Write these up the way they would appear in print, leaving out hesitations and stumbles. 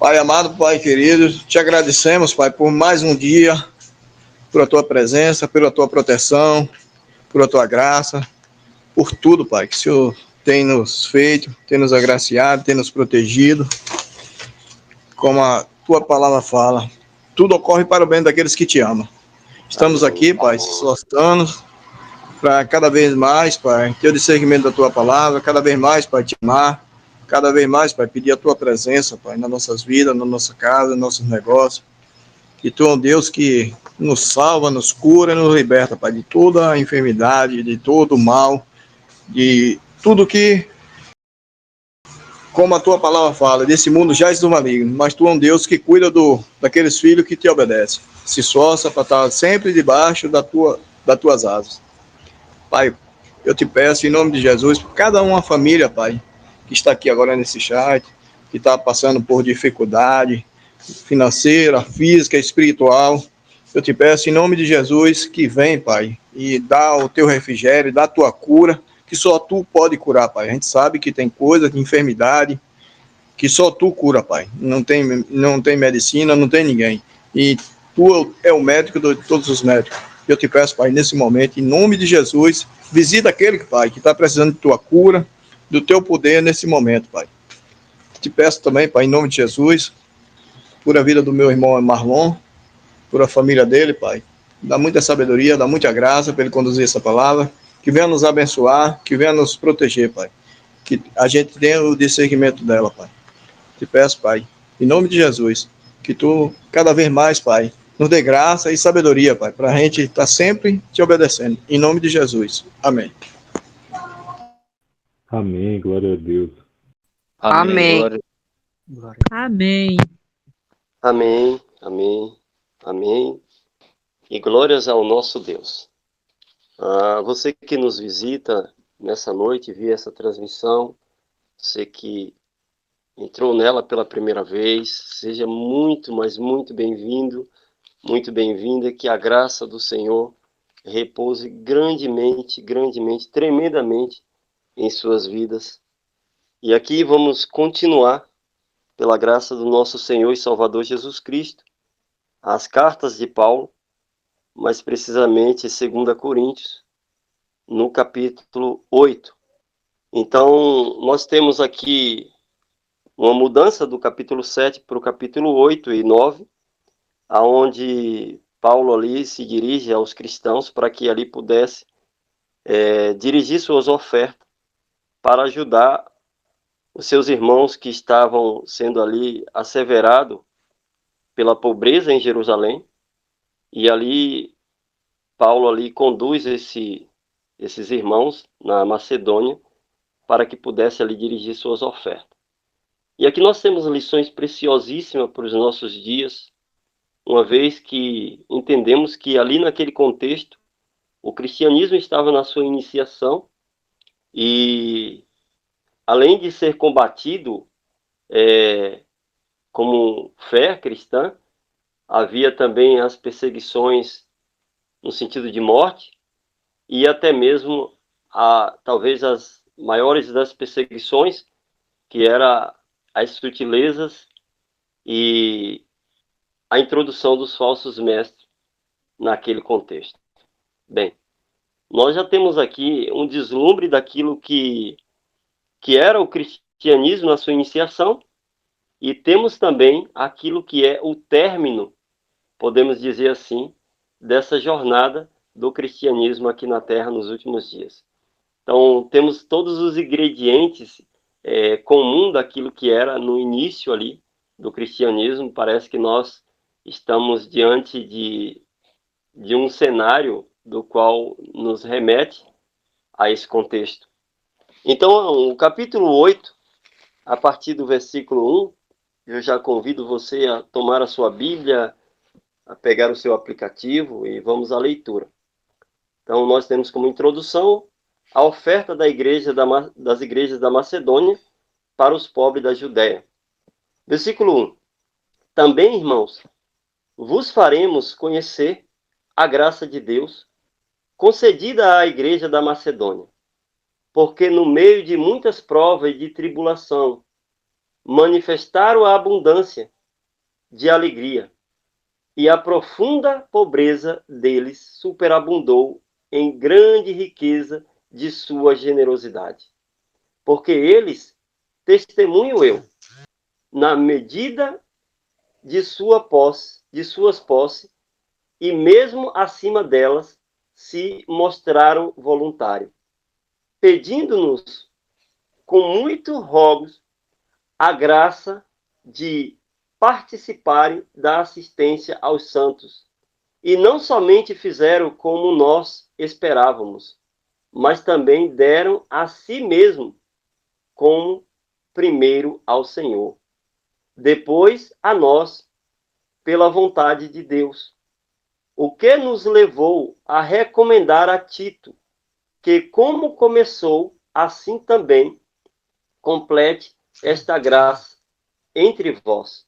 Pai amado, Pai querido, te agradecemos, Pai, por mais um dia, pela tua presença, pela tua proteção, pela tua graça, por tudo, Pai, que o Senhor tem nos feito, tem nos agraciado, tem nos protegido. Como a tua palavra fala, tudo ocorre para o bem daqueles que te amam. Estamos aqui, Pai, se esforçando para cada vez mais, Pai, ter o discernimento da tua palavra, cada vez mais, Pai, te amar, cada vez mais, Pai, pedir a tua presença, Pai, nas nossas vidas, na nossa casa, nos nossos negócios. Que tu é um Deus que nos salva, nos cura, nos liberta, Pai, de toda a enfermidade, de todo o mal, de tudo que, como a tua palavra fala, desse mundo já do maligno, mas tu é um Deus que cuida daqueles filhos que te obedecem. Se esforça para estar sempre debaixo das tuas asas. Pai, eu te peço em nome de Jesus, por cada uma família, Pai, que está aqui agora nesse chat, que está passando por dificuldade financeira, física, espiritual, eu te peço em nome de Jesus que vem, Pai, e dá o teu refrigério, dá a tua cura, que só tu pode curar, Pai. A gente sabe que tem coisa, de enfermidade, que só tu cura, Pai. Não tem medicina, não tem ninguém. E tu é o médico de todos os médicos. Eu te peço, Pai, nesse momento, em nome de Jesus, visita aquele, Pai, que está precisando de tua cura, do teu poder nesse momento, Pai. Te peço também, Pai, em nome de Jesus, por a vida do meu irmão Marlon, por a família dele, Pai. Dá muita sabedoria, dá muita graça para ele conduzir essa palavra. Que venha nos abençoar, que venha nos proteger, Pai. Que a gente tenha o discernimento dela, Pai. Te peço, Pai, em nome de Jesus, que tu, cada vez mais, Pai, nos dê graça e sabedoria, Pai, para a gente estar sempre te obedecendo. Em nome de Jesus. Amém. Amém, glória a Deus. Amém. Glória. Amém. Amém, amém, amém. E glórias ao nosso Deus. Você que nos visita nessa noite, via essa transmissão, você que entrou nela pela primeira vez, seja muito, mas muito bem-vindo, muito bem-vinda, que a graça do Senhor repouse grandemente, grandemente, tremendamente em suas vidas. E aqui vamos continuar, pela graça do nosso Senhor e Salvador Jesus Cristo, as cartas de Paulo, mais precisamente 2 Coríntios, no capítulo 8. Então, nós temos aqui uma mudança do capítulo 7 para o capítulo 8 e 9, aonde Paulo ali se dirige aos cristãos para que ali pudesse dirigir suas ofertas para ajudar os seus irmãos que estavam sendo ali asseverados pela pobreza em Jerusalém. E ali, Paulo ali conduz esses irmãos na Macedônia para que pudesse ali dirigir suas ofertas. E aqui nós temos lições preciosíssimas para os nossos dias, uma vez que entendemos que ali naquele contexto o cristianismo estava na sua iniciação e, além de ser combatido como fé cristã, havia também as perseguições no sentido de morte e até mesmo talvez as maiores das perseguições, que era as sutilezas e a introdução dos falsos mestres naquele contexto. Bem, nós já temos aqui um deslumbre daquilo que era o cristianismo na sua iniciação e temos também aquilo que é o término, podemos dizer assim, dessa jornada do cristianismo aqui na Terra nos últimos dias. Então, temos todos os ingredientes comum daquilo que era no início ali do cristianismo. Parece que nós estamos diante de um cenário do qual nos remete a esse contexto. Então, o capítulo 8, a partir do versículo 1, eu já convido você a tomar a sua Bíblia, a pegar o seu aplicativo e vamos à leitura. Então, nós temos como introdução a oferta das igrejas da Macedônia para os pobres da Judéia. Versículo 1. Também, irmãos, vos faremos conhecer a graça de Deus concedida à igreja da Macedônia, porque no meio de muitas provas e de tribulação manifestaram a abundância de alegria, e a profunda pobreza deles superabundou em grande riqueza de sua generosidade. Porque eles, testemunho eu, na medida de suas posses, e mesmo acima delas, se mostraram voluntários, pedindo-nos com muito rogos a graça de participarem da assistência aos santos. E não somente fizeram como nós esperávamos, mas também deram a si mesmo como primeiro ao Senhor, depois a nós, pela vontade de Deus. O que nos levou a recomendar a Tito, que como começou, assim também complete esta graça entre vós.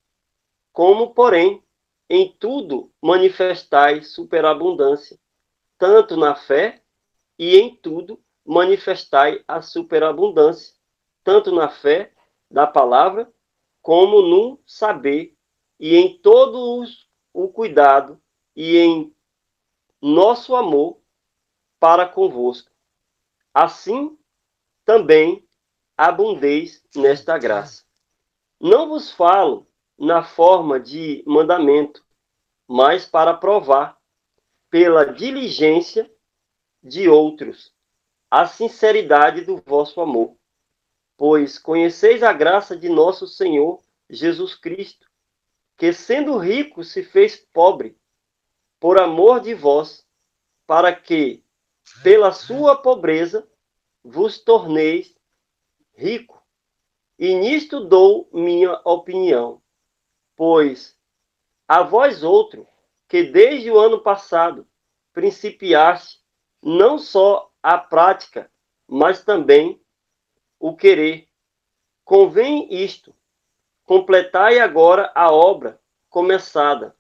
Como, porém, em tudo manifestais superabundância, tanto na fé, e em tudo manifestai a superabundância, tanto na fé da palavra, como no saber, e em todo o cuidado, e em nosso amor para convosco. Assim também abundeis nesta graça. Não vos falo na forma de mandamento, mas para provar, pela diligência de outros, a sinceridade do vosso amor. Pois conheceis a graça de nosso Senhor Jesus Cristo, que sendo rico se fez pobre, por amor de vós, para que, pela sua pobreza, vos torneis rico. E nisto dou minha opinião, pois a vós outro, que desde o ano passado principiaste não só a prática, mas também o querer. Convém isto, completai agora a obra começada,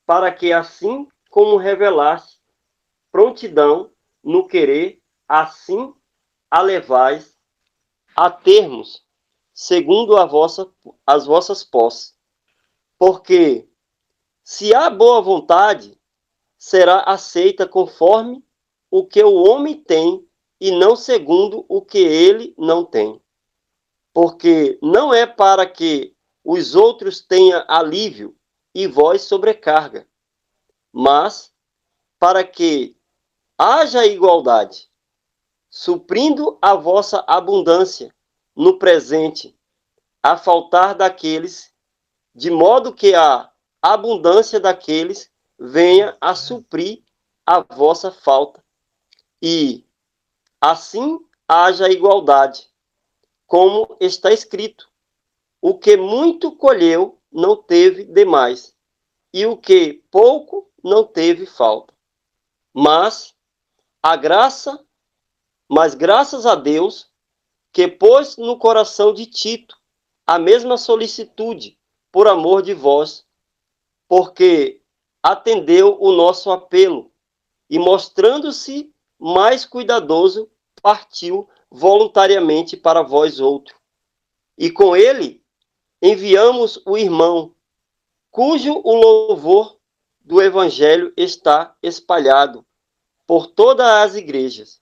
para que assim como revelaste prontidão no querer, assim a levais a termos, segundo as vossas posses. Porque se há boa vontade, será aceita conforme o que o homem tem e não segundo o que ele não tem. Porque não é para que os outros tenham alívio e vós sobrecarga, mas para que haja igualdade, suprindo a vossa abundância no presente, a faltar daqueles, de modo que a abundância daqueles venha a suprir a vossa falta. E assim haja igualdade, como está escrito: o que muito colheu não teve demais, e o que pouco não teve falta. Mas graças a Deus, que pôs no coração de Tito a mesma solicitude por amor de vós, porque atendeu o nosso apelo e, mostrando-se mais cuidadoso, partiu voluntariamente para vós outro. E com ele enviamos o irmão, cujo o louvor do Evangelho está espalhado por todas as igrejas.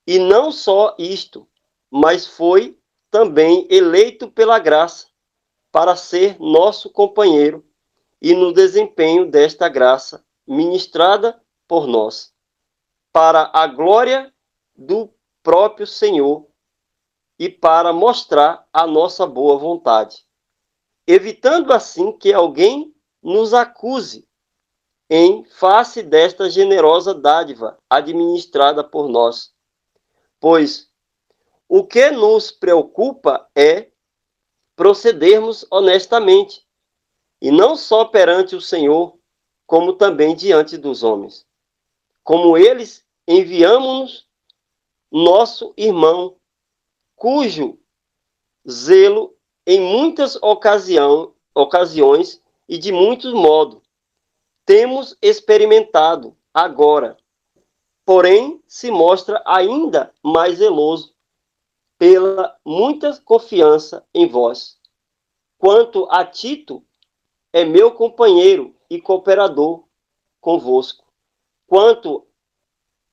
E não só isto, mas foi também eleito pela graça para ser nosso companheiro e no desempenho desta graça ministrada por nós, para a glória do próprio Senhor e para mostrar a nossa boa vontade, evitando assim que alguém nos acuse em face desta generosa dádiva administrada por nós. Pois o que nos preocupa é procedermos honestamente, e não só perante o Senhor, como também diante dos homens. Como eles, enviamos-nos nosso irmão, cujo zelo em muitas ocasiões e de muitos modos temos experimentado agora, porém se mostra ainda mais zeloso pela muita confiança em vós. Quanto a Tito, é meu companheiro e cooperador convosco. Quanto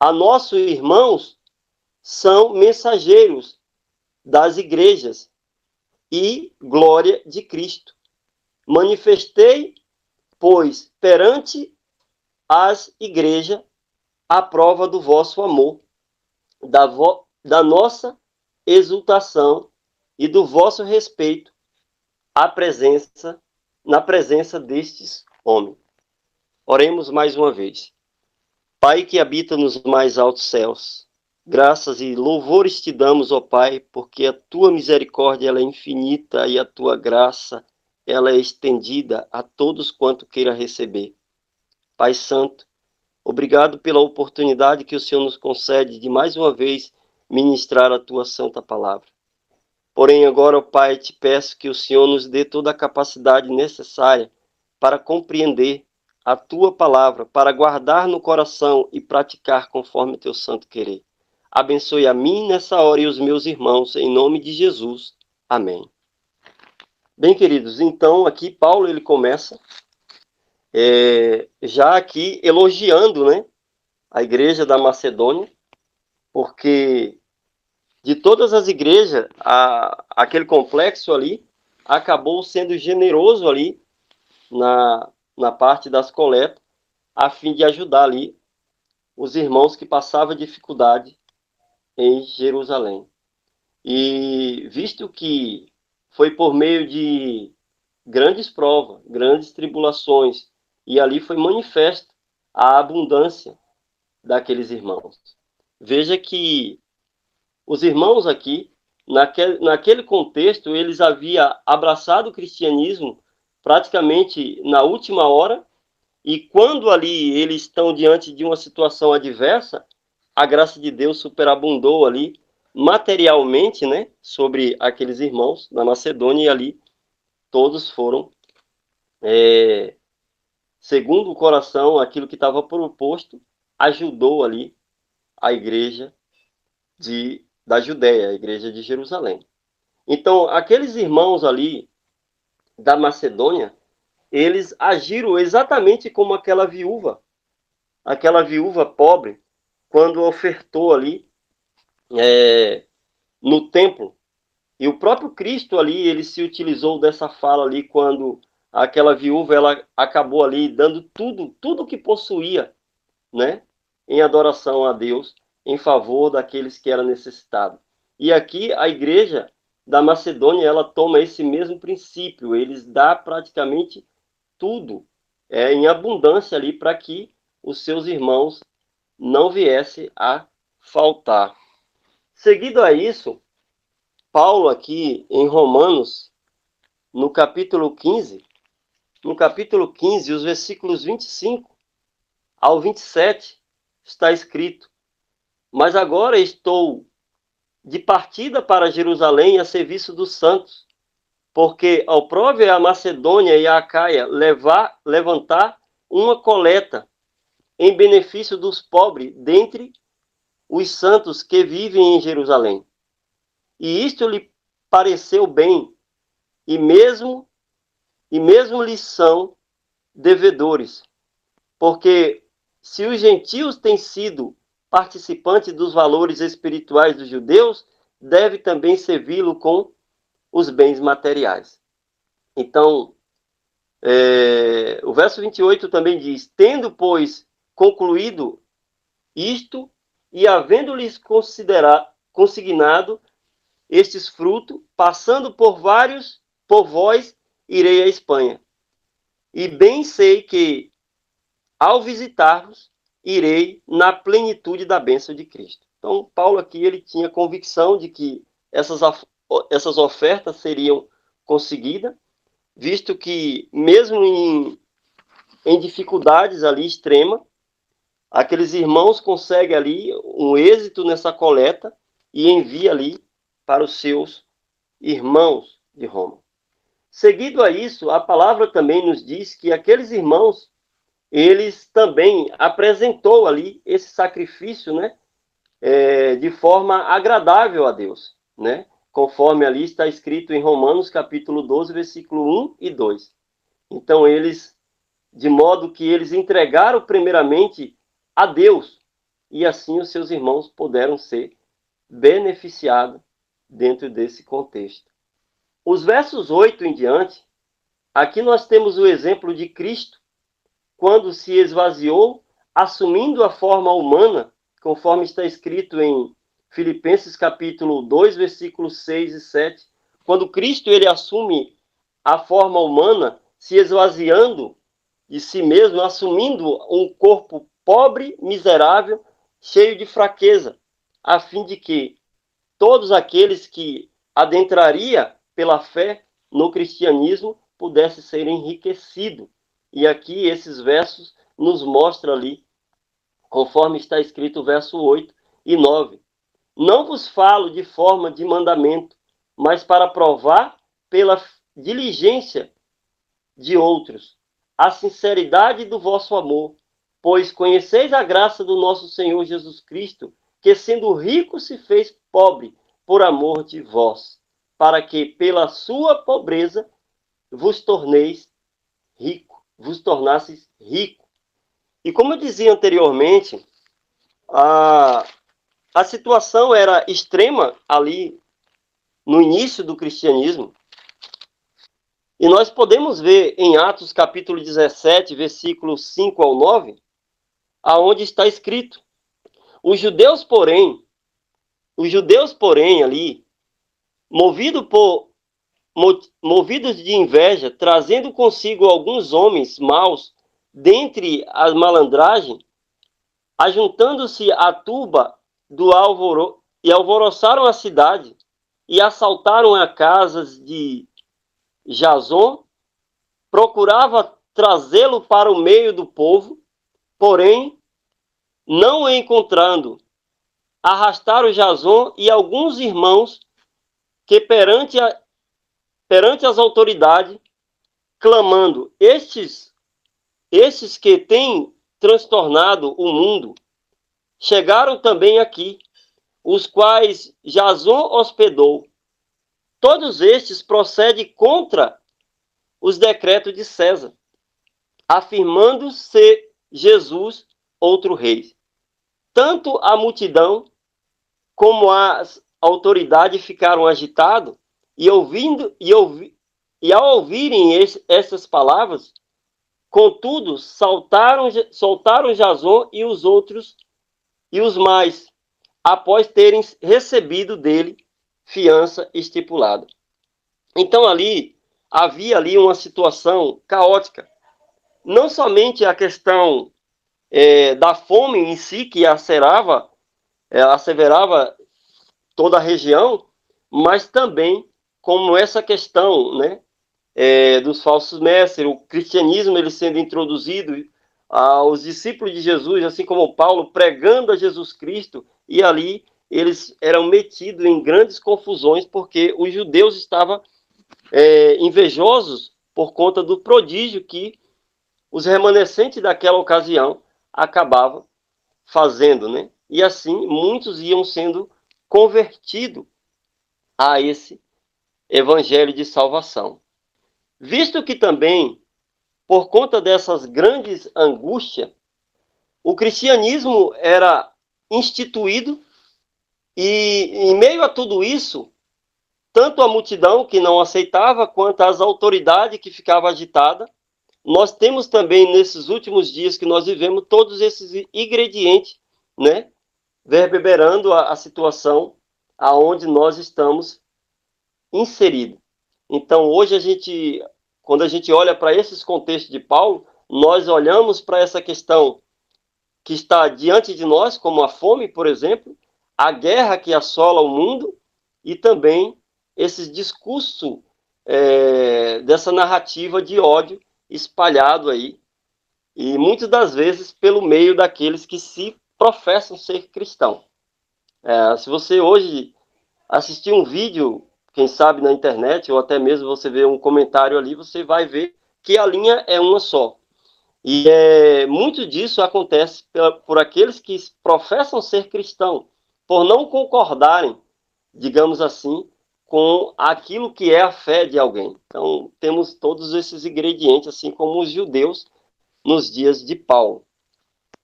a nossos irmãos, são mensageiros das igrejas e glória de Cristo. Manifestei, pois, perante as igrejas a prova do vosso amor, da nossa exultação e do vosso respeito na presença destes homens. Oremos mais uma vez. Pai que habita nos mais altos céus, graças e louvores te damos, ó Pai, porque a tua misericórdia ela é infinita e a tua graça ela é estendida a todos quanto queira receber. Pai Santo, obrigado pela oportunidade que o Senhor nos concede de mais uma vez ministrar a tua santa palavra. Porém, agora, ó Pai, te peço que o Senhor nos dê toda a capacidade necessária para compreender a tua palavra, para guardar no coração e praticar conforme o teu santo querer. Abençoe a mim nessa hora e os meus irmãos, em nome de Jesus. Amém. Bem, queridos, então aqui Paulo ele começa já aqui elogiando, né, a igreja da Macedônia, porque de todas as igrejas, aquele complexo ali acabou sendo generoso ali na parte das coletas, a fim de ajudar ali os irmãos que passavam dificuldade em Jerusalém. E visto que foi por meio de grandes provas, grandes tribulações, e ali foi manifesta a abundância daqueles irmãos. Veja que os irmãos aqui, naquele contexto, eles haviam abraçado o cristianismo praticamente na última hora, e quando ali eles estão diante de uma situação adversa, a graça de Deus superabundou ali materialmente, né, sobre aqueles irmãos da Macedônia, e ali todos foram, segundo o coração, aquilo que estava proposto, ajudou ali a igreja da Judéia, a igreja de Jerusalém. Então, aqueles irmãos ali da Macedônia, eles agiram exatamente como aquela viúva pobre, quando ofertou ali no templo. E o próprio Cristo ali, ele se utilizou dessa fala ali, quando aquela viúva, ela acabou ali dando tudo que possuía, né, em adoração a Deus, em favor daqueles que eram necessitados. E aqui a igreja da Macedônia, ela toma esse mesmo princípio, eles dão praticamente tudo em abundância ali para que os seus irmãos não viessem a faltar. Seguido a isso, Paulo aqui em Romanos, no capítulo 15, os versículos 25 ao 27, está escrito: mas agora estou de partida para Jerusalém a serviço dos santos, porque aprove a Macedônia e a Acaia levantar uma coleta em benefício dos pobres dentre os santos que vivem em Jerusalém. E isto lhe pareceu bem, e mesmo lhes são devedores, porque se os gentios têm sido participantes dos valores espirituais dos judeus, deve também servi-lo com os bens materiais. Então, o verso 28 também diz: tendo, pois, concluído isto, e havendo-lhes consignado estes frutos, passando por vós, irei à Espanha. E bem sei que, ao visitar-vos, irei na plenitude da bênção de Cristo. Então, Paulo aqui, ele tinha convicção de que essas ofertas seriam conseguidas, visto que, mesmo em dificuldades ali extremas, aqueles irmãos conseguem ali um êxito nessa coleta e envia ali para os seus irmãos de Roma. Seguido a isso, a palavra também nos diz que aqueles irmãos, eles também apresentou ali esse sacrifício, né, de forma agradável a Deus, né, conforme ali está escrito em Romanos capítulo 12, versículo 1 e 2. Então de modo que eles entregaram primeiramente a Deus, e assim os seus irmãos puderam ser beneficiados dentro desse contexto. Os versos 8 em diante, aqui nós temos o exemplo de Cristo, quando se esvaziou, assumindo a forma humana, conforme está escrito em Filipenses capítulo 2, versículos 6 e 7. Quando Cristo ele assume a forma humana, se esvaziando de si mesmo, assumindo um corpo pobre, miserável, cheio de fraqueza, a fim de que todos aqueles que adentraria pela fé no cristianismo pudessem ser enriquecidos. E aqui esses versos nos mostram ali, conforme está escrito o verso 8 e 9. Não vos falo de forma de mandamento, mas para provar pela diligência de outros a sinceridade do vosso amor, pois conheceis a graça do nosso Senhor Jesus Cristo, que sendo rico se fez pobre por amor de vós, para que pela sua pobreza vos tornasseis rico. E como eu dizia anteriormente, a situação era extrema ali no início do cristianismo. E nós podemos ver em Atos capítulo 17, versículos 5 ao 9, aonde está escrito: os judeus, porém ali, movidos de inveja, trazendo consigo alguns homens maus dentre a malandragem, ajuntando-se à turba do alvoroço, e alvoroçaram a cidade, e assaltaram as casas de Jason, procurava trazê-lo para o meio do povo, porém, não o encontrando, arrastaram Jason e alguns irmãos que perante as autoridades, clamando: estes que têm transtornado o mundo, chegaram também aqui, os quais Jason hospedou. Todos estes procedem contra os decretos de César, afirmando ser Jesus outro rei. Tanto a multidão como as autoridades ficaram agitados e ao ouvirem essas palavras, contudo, soltaram Jason e os outros e os mais, após terem recebido dele fiança estipulada. Então havia ali uma situação caótica. Não somente a questão da fome em si, que asseverava toda a região, mas também como essa questão, né, dos falsos mestres, o cristianismo ele sendo introduzido, os discípulos de Jesus, assim como Paulo, pregando a Jesus Cristo, e ali eles eram metidos em grandes confusões, porque os judeus estavam invejosos por conta do prodígio que os remanescentes daquela ocasião acabavam fazendo, né? E assim muitos iam sendo convertidos a esse evangelho de salvação. Visto que também, por conta dessas grandes angústias, o cristianismo era instituído, e em meio a tudo isso, tanto a multidão que não aceitava, quanto as autoridades que ficavam agitadas, nós temos também, nesses últimos dias que nós vivemos, todos esses ingredientes, né, reverberando a situação aonde nós estamos inseridos. Então, hoje, quando a gente olha para esses contextos de Paulo, nós olhamos para essa questão que está diante de nós, como a fome, por exemplo, a guerra que assola o mundo, e também esses discursos dessa narrativa de ódio espalhado aí, e muitas das vezes pelo meio daqueles que se professam ser cristão. Se você hoje assistir um vídeo, quem sabe na internet, ou até mesmo você ver um comentário ali, você vai ver que a linha é uma só. E muito disso acontece por aqueles que professam ser cristão, por não concordarem, digamos assim, com aquilo que é a fé de alguém. Então, temos todos esses ingredientes, assim como os judeus nos dias de Paulo.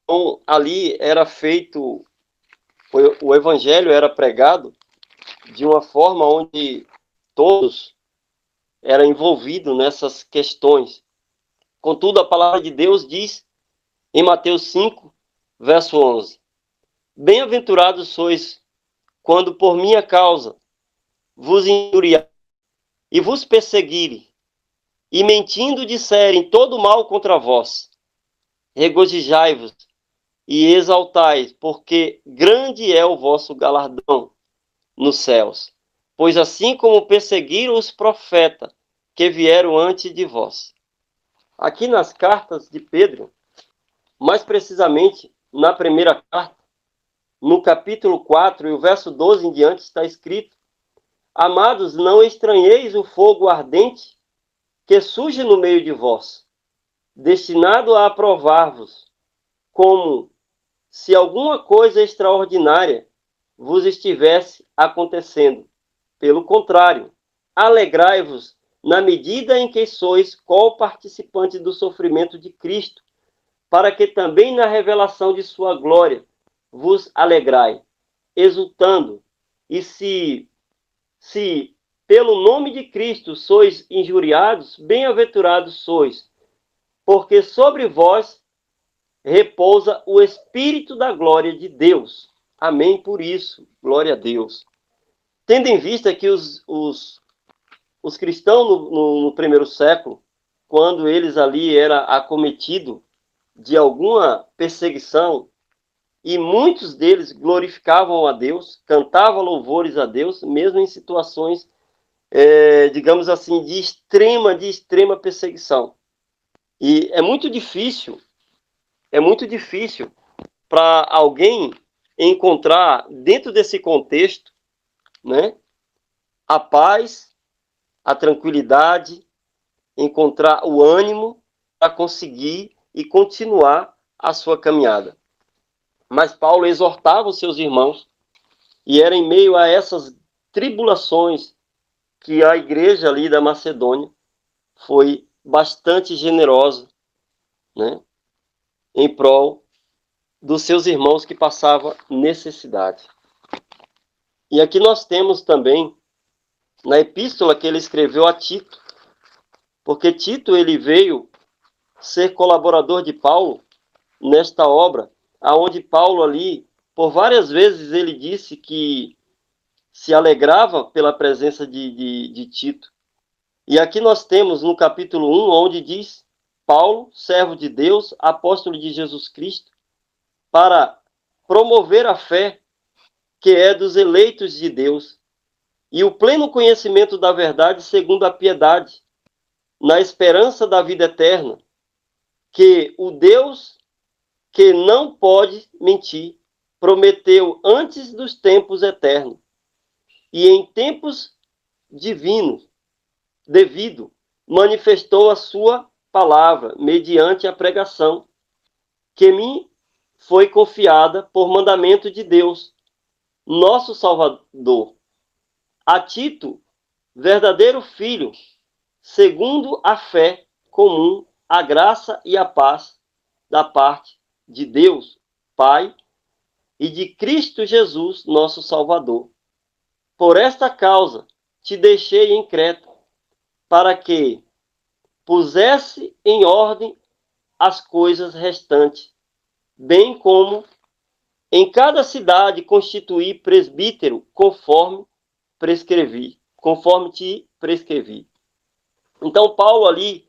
Então, ali era feito, o evangelho era pregado de uma forma onde todos eram envolvidos nessas questões. Contudo, a palavra de Deus diz em Mateus 5, verso 11: Bem-aventurados sois quando por minha causa vos injuriarem e vos perseguirem, e mentindo disserem todo mal contra vós. Regozijai-vos e exaltai, porque grande é o vosso galardão nos céus. Pois assim como perseguiram os profetas que vieram antes de vós. Aqui nas cartas de Pedro, mais precisamente na primeira carta, no capítulo 4 e o verso 12 em diante, está escrito: Amados, não estranheis o fogo ardente que surge no meio de vós, destinado a aprovar-vos, como se alguma coisa extraordinária vos estivesse acontecendo. Pelo contrário, alegrai-vos na medida em que sois co-participantes do sofrimento de Cristo, para que também na revelação de sua glória vos alegrai, exultando. E se pelo nome de Cristo sois injuriados, bem-aventurados sois, porque sobre vós repousa o Espírito da glória de Deus. Amém por isso. Glória a Deus. Tendo em vista que os cristãos no primeiro século, quando eles ali eram acometidos de alguma perseguição, e muitos deles glorificavam a Deus, cantavam louvores a Deus, mesmo em situações, digamos assim, de extrema perseguição. E é muito difícil para alguém encontrar, dentro desse contexto, né, a paz, a tranquilidade, encontrar o ânimo para conseguir e continuar a sua caminhada. Mas Paulo exortava os seus irmãos, e era em meio a essas tribulações que a igreja ali da Macedônia foi bastante generosa, né, em prol dos seus irmãos que passavam necessidade. E aqui nós temos também, na epístola que ele escreveu a Tito, porque Tito ele veio ser colaborador de Paulo nesta obra, aonde Paulo ali, por várias vezes ele disse que se alegrava pela presença de Tito. E aqui nós temos no capítulo 1, onde diz: Paulo, servo de Deus, apóstolo de Jesus Cristo, para promover a fé que é dos eleitos de Deus, e o pleno conhecimento da verdade segundo a piedade, na esperança da vida eterna, que o Deus que não pode mentir, prometeu antes dos tempos eternos, e em tempos divinos, devido, manifestou a sua palavra, mediante a pregação, que me foi confiada por mandamento de Deus, nosso Salvador. A Tito, verdadeiro filho, segundo a fé comum, a graça e a paz da parte de Deus, Pai, e de Cristo Jesus, nosso Salvador. Por esta causa te deixei em Creta, para que pusesse em ordem as coisas restantes, bem como em cada cidade constituir presbítero, conforme te prescrevi. Então Paulo ali,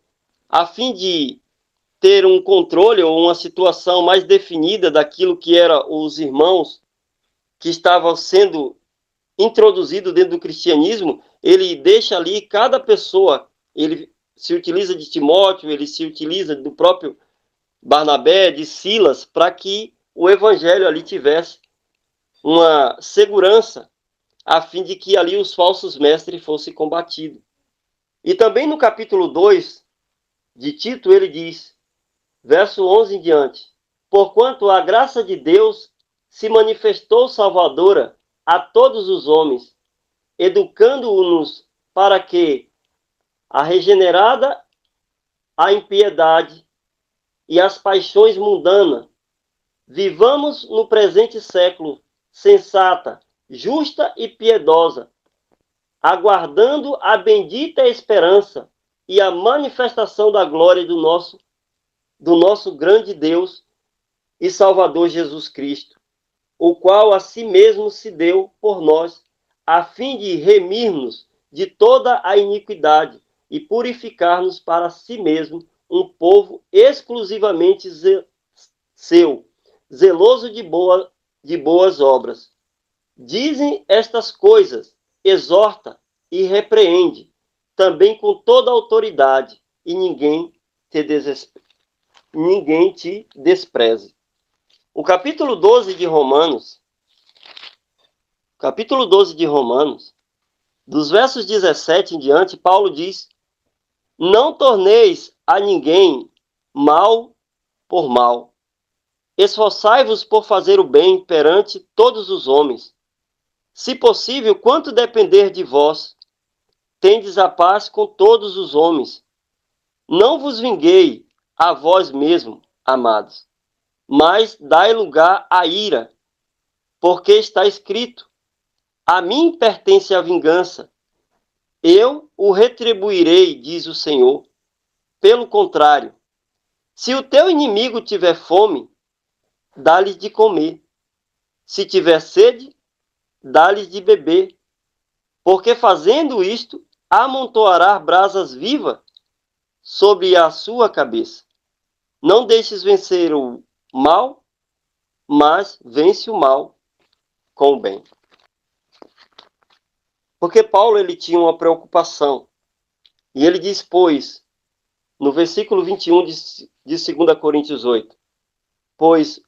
a fim de ter um controle ou uma situação mais definida daquilo que eram os irmãos que estavam sendo introduzidos dentro do cristianismo, ele deixa ali cada pessoa, ele se utiliza de Timóteo, ele se utiliza do próprio Barnabé, de Silas, para que o evangelho ali tivesse uma segurança, a fim de que ali os falsos mestres fossem combatidos. E também no capítulo 2 de Tito, ele diz, verso 11 em diante: Porquanto a graça de Deus se manifestou salvadora a todos os homens, educando-nos para que a regenerada a impiedade e as paixões mundanas vivamos no presente século sensata, justa e piedosa, aguardando a bendita esperança e a manifestação da glória do nosso grande Deus e Salvador Jesus Cristo, o qual a si mesmo se deu por nós, a fim de remir-nos de toda a iniquidade e purificar-nos para si mesmo um povo exclusivamente seu, zeloso de boas obras. Dizem estas coisas, exorta e repreende, também com toda a autoridade, e ninguém te despreze. O capítulo 12 de Romanos, dos versos 17 em diante, Paulo diz: não torneis a ninguém mal por mal. Esforçai-vos por fazer o bem perante todos os homens. Se possível, quanto depender de vós, tendes a paz com todos os homens. Não vos vinguei a vós mesmo, amados, mas dai lugar à ira, porque está escrito: a mim pertence a vingança, eu o retribuirei, diz o Senhor. Pelo contrário, se o teu inimigo tiver fome, dá-lhe de comer. Se tiver sede, dá-lhe de beber. Porque fazendo isto, amontoará brasas vivas sobre a sua cabeça. Não deixes vencer o mal, mas vence o mal com o bem. Porque Paulo ele tinha uma preocupação. E ele diz, pois, no versículo 21 de 2 Coríntios 8, pois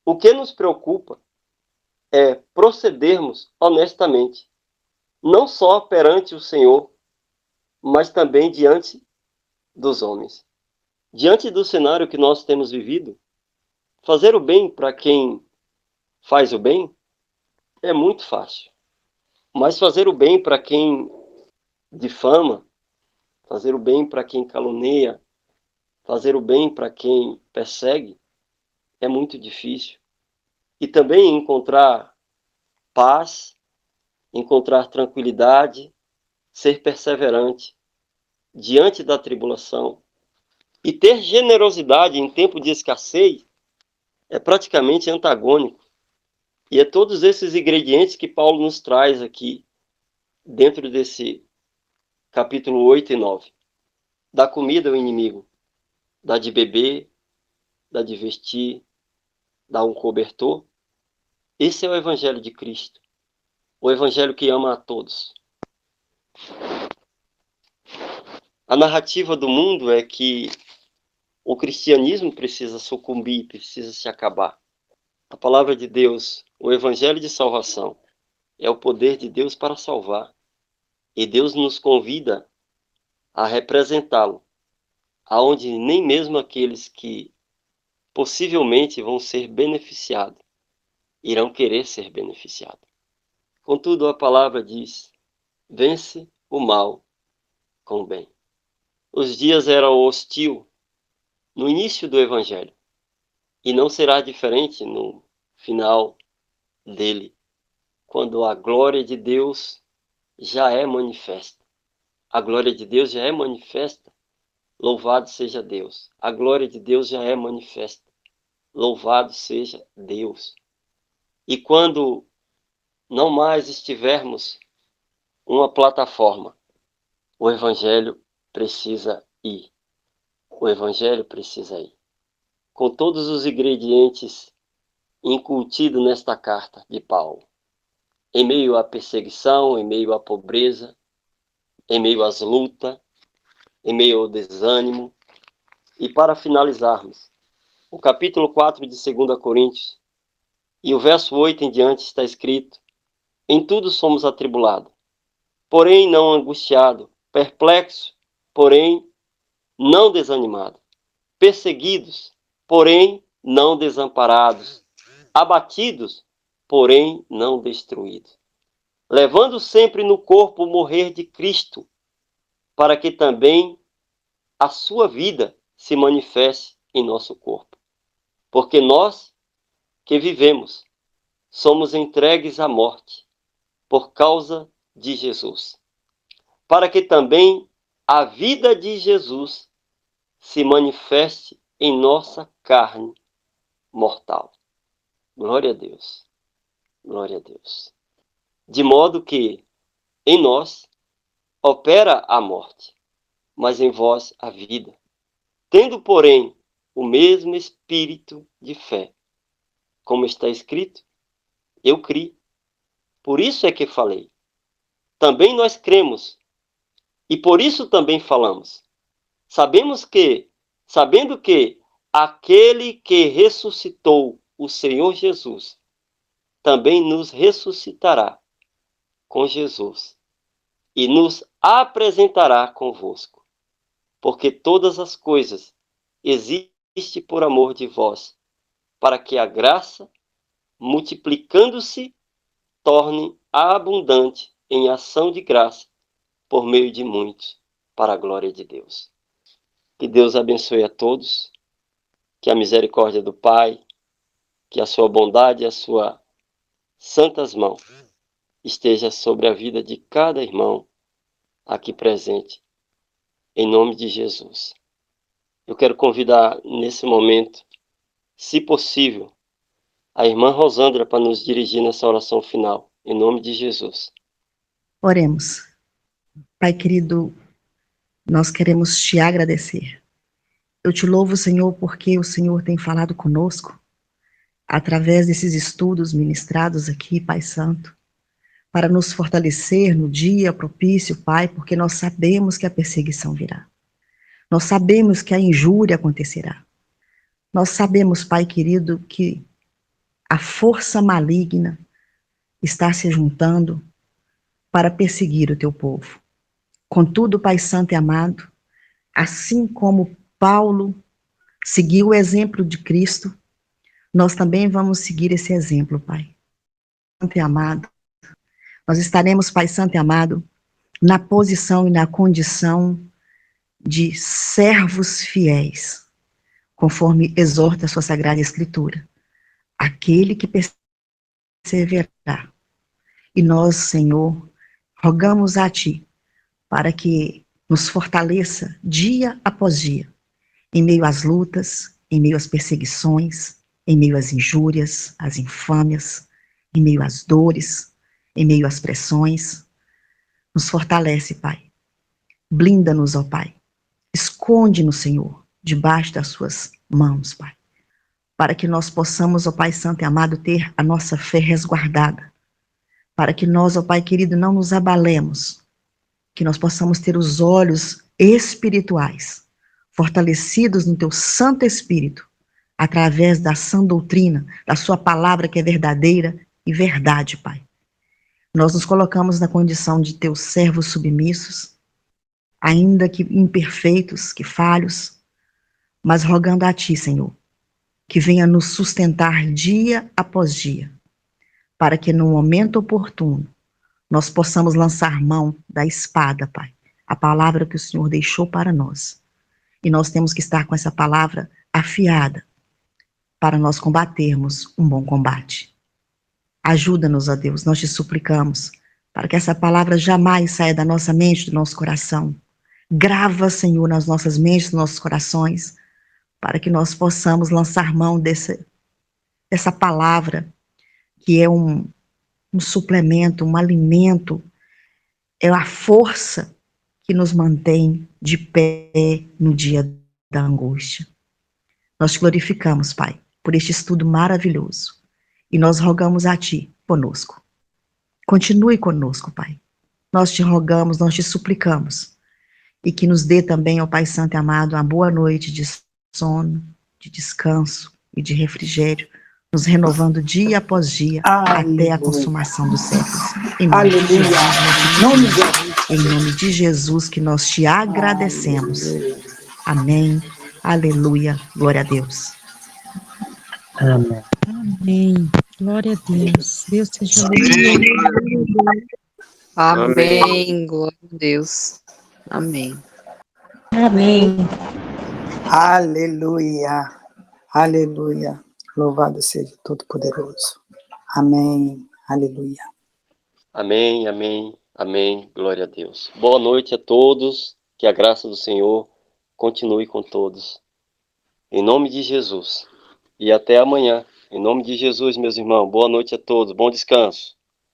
o que nos preocupa é procedermos honestamente, não só perante o Senhor, mas também diante dos homens. Diante do cenário que nós temos vivido, fazer o bem para quem faz o bem é muito fácil. Mas fazer o bem para quem difama, fazer o bem para quem calunia, fazer o bem para quem persegue, é muito difícil. E também encontrar paz, encontrar tranquilidade, ser perseverante diante da tribulação e ter generosidade em tempo de escassez é praticamente antagônico. E é todos esses ingredientes que Paulo nos traz aqui dentro desse capítulo 8 e 9. Dá comida ao inimigo, dá de beber, dá de vestir, dá um cobertor. Esse é o Evangelho de Cristo, o Evangelho que ama a todos. A narrativa do mundo é que o cristianismo precisa sucumbir, precisa se acabar. A palavra de Deus, o Evangelho de salvação, é o poder de Deus para salvar. E Deus nos convida a representá-lo, aonde nem mesmo aqueles que possivelmente vão ser beneficiados irão querer ser beneficiados. Contudo, a palavra diz: vence o mal com o bem. Os dias eram hostil no início do Evangelho, e não será diferente no final dele, quando a glória de Deus já é manifesta. A glória de Deus já é manifesta. Louvado seja Deus. A glória de Deus já é manifesta. Louvado seja Deus. E quando não mais estivermos uma plataforma, o Evangelho precisa ir. O Evangelho precisa ir. Com todos os ingredientes incutidos nesta carta de Paulo. Em meio à perseguição, em meio à pobreza, em meio às lutas, em meio ao desânimo. E para finalizarmos, o capítulo 4 de 2 Coríntios, e o verso 8 em diante está escrito: em tudo somos atribulados, porém não angustiados, perplexos, porém não desanimados, perseguidos, porém não desamparados, abatidos, porém não destruídos. levando sempre no corpo o morrer de Cristo, para que também a sua vida se manifeste em nosso corpo. Porque nós que vivemos somos entregues à morte por causa de Jesus, para que também a vida de Jesus se manifeste em nossa carne mortal. Glória a Deus. Glória a Deus. De modo que em nós opera a morte, mas em vós a vida. Tendo, porém, o mesmo espírito de fé. Como está escrito, eu criei. Por isso é que falei. Também nós cremos, e por isso também falamos. Sabendo que aquele que ressuscitou o Senhor Jesus, também nos ressuscitará com Jesus e nos apresentará convosco. Porque todas as coisas existem por amor de vós, para que a graça, multiplicando-se, torne abundante em ação de graça, por meio de muitos, para a glória de Deus. Que Deus abençoe a todos, que a misericórdia do Pai, que a sua bondade e a sua santas mãos esteja sobre a vida de cada irmão aqui presente, em nome de Jesus. Eu quero convidar nesse momento, se possível, a irmã Rosândra para nos dirigir nessa oração final, em nome de Jesus. Oremos. Pai querido, nós queremos te agradecer. Eu te louvo, Senhor, porque o Senhor tem falado conosco, através desses estudos ministrados aqui, Pai Santo, para nos fortalecer no dia propício, Pai, porque nós sabemos que a perseguição virá. Nós sabemos que a injúria acontecerá. Nós sabemos, Pai querido, que a força maligna está se juntando para perseguir o teu povo. Contudo, Pai Santo e amado, assim como Paulo seguiu o exemplo de Cristo, nós também vamos seguir esse exemplo, Pai Santo e amado. Nós estaremos, Pai Santo e amado, na posição e na condição de servos fiéis, conforme exorta a sua Sagrada Escritura. Aquele que perseverará. E nós, Senhor, rogamos a Ti, para que nos fortaleça dia após dia, em meio às lutas, em meio às perseguições, em meio às injúrias, às infâmias, em meio às dores, em meio às pressões. Nos fortalece, Pai. Blinda-nos, ó Pai. Esconde-nos, Senhor, debaixo das suas mãos, Pai. Para que nós possamos, ó Pai Santo e amado, ter a nossa fé resguardada. Para que nós, ó Pai querido, não nos abalemos. Que nós possamos ter os olhos espirituais fortalecidos no Teu Santo Espírito, através da sã doutrina, da Sua palavra que é verdadeira e verdade, Pai. Nós nos colocamos na condição de Teus servos submissos, ainda que imperfeitos, que falhos, mas rogando a Ti, Senhor, que venha nos sustentar dia após dia, para que no momento oportuno nós possamos lançar mão da espada, Pai, a palavra que o Senhor deixou para nós. E nós temos que estar com essa palavra afiada, para nós combatermos um bom combate. Ajuda-nos, ó Deus, nós te suplicamos, para que essa palavra jamais saia da nossa mente, do nosso coração. Grava, Senhor, nas nossas mentes, nos nossos corações, para que nós possamos lançar mão dessa palavra, que é um suplemento, um alimento, é a força que nos mantém de pé no dia da angústia. Nós te glorificamos, Pai, por este estudo maravilhoso, e nós rogamos a Ti conosco. Continue conosco, Pai. Nós te rogamos, nós te suplicamos, e que nos dê também, ó Pai Santo e amado, uma boa noite de sono, de descanso e de refrigério, nos renovando dia após dia, até a consumação dos séculos. Em nome de Jesus, em nome de Jesus que nós te agradecemos. Amém. Aleluia. Glória a Deus. Amém. Glória a Deus. Deus seja louvado. Amém. Glória a Deus. Amém. Amém. Aleluia. Aleluia. Louvado seja o Todo-Poderoso. Amém. Aleluia. Amém, amém, amém. Glória a Deus. Boa noite a todos. Que a graça do Senhor continue com todos. Em nome de Jesus. E até amanhã. Em nome de Jesus, meus irmãos. Boa noite a todos. Bom descanso.